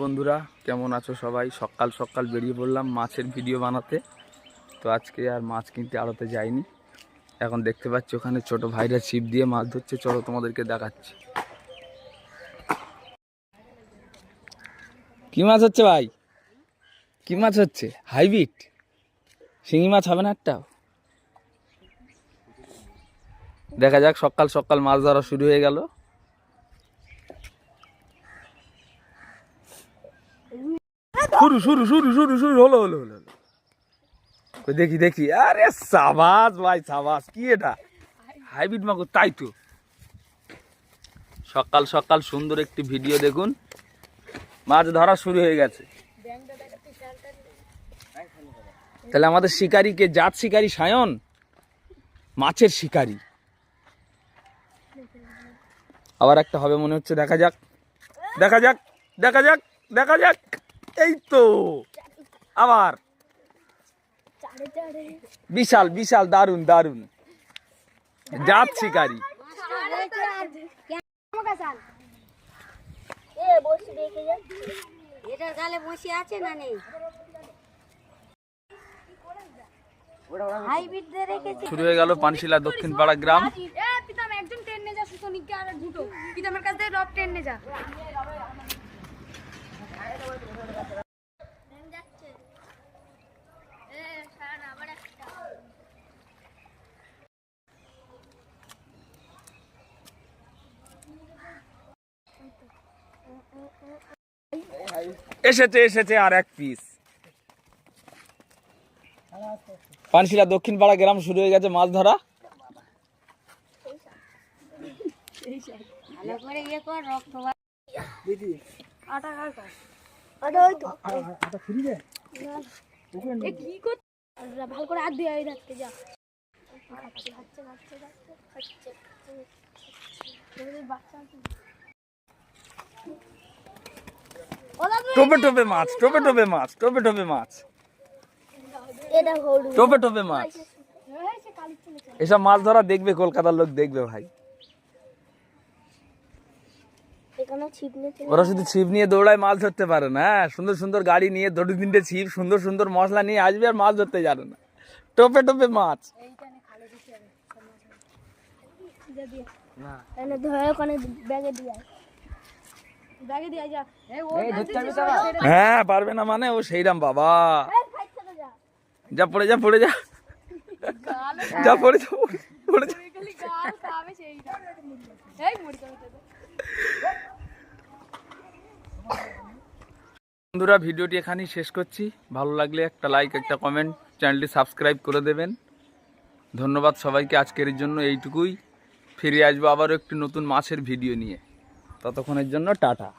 বন্ধুরা কেমন আছো সবাই? সকাল সকাল বেরিয়ে পড়লাম মাছের ভিডিও বানাতে। তো আজকে আর মাছ কিনতে আড়তে যাইনি। এখন দেখতে পাচ্ছি ওখানে ছোট ভাইরা ছিপ দিয়ে মাছ ধরছে, চলো তোমাদেরকে দেখাচ্ছি। কি মাছ হচ্ছে ভাই? কি মাছ হচ্ছে? হাইব্রিড শিঙি মাছ হবে না একটা? দেখা যাক, সকাল সকাল মাছ ধরা শুরু হয়ে গেল। শুরু শুরু শুরু শুরু শুরু হলো হলো হলো হলো। দেখি দেখি, আরে সাবাস ভাই সাবাস। কি এটা? হাইব্রিড মাগুর? তাই তো। সকাল সকাল সুন্দর একটি ভিডিও দেখুন, মাছ ধরা শুরু হয়ে গেছে। তাহলে আমাদের শিকারীকে জাত শিকারী সায়ন মাছের শিকারী আবার একটা হবে মনে হচ্ছে। দেখা যাক দেখা যাক দেখা যাক দেখা যাক। এই তো আবার বিশাল বিশাল দারুন দারুন জাত শিকারী। শুরু হয়ে গেল পানশিলা দক্ষিণ পাড়া গ্রাম। এসেছে এসেছে আর এক পিস। পানশিলা দক্ষিণ পাড়া গ্রাম শুরু হয়ে গেছে মাছ ধরা। ভালো করে হাত দিয়ে রাখতে যা। টোপে টোপে মাছ, টোপে টোপে মাছ, টোপে টোপে মাছ, টোপে টোপে মাছ। এসব মাছ ধরা দেখবে কলকাতার লোক, দেখবে ভাই। ওরা শুধু ছিপ নিয়ে দৌড়ায়, মাছ ধরতে পারে না। সুন্দর সুন্দর গাড়ি নিয়ে দুটো তিনটে ছিপ, সুন্দর সুন্দর মশলা নিয়ে আসবে আর মাছ ধরতে জানে না। টোপে টোপে মাছ। হ্যাঁ পারবে না মানে, ও সেইরাম বাবা। যা পড়ে যা পড়ে যা যা পড়ে যা পড়ে যা। বন্ধুরা ভিডিওটি এখানেই শেষ করছি। ভালো লাগলে একটা লাইক, একটা কমেন্ট, চ্যানেলটি সাবস্ক্রাইব করে দেবেন। ধন্যবাদ সবাইকে। আজকের জন্য এইটুকুই। ফিরে আসবো আবারও একটি নতুন মাছের ভিডিও নিয়ে। ততক্ষণের জন্য টাটা।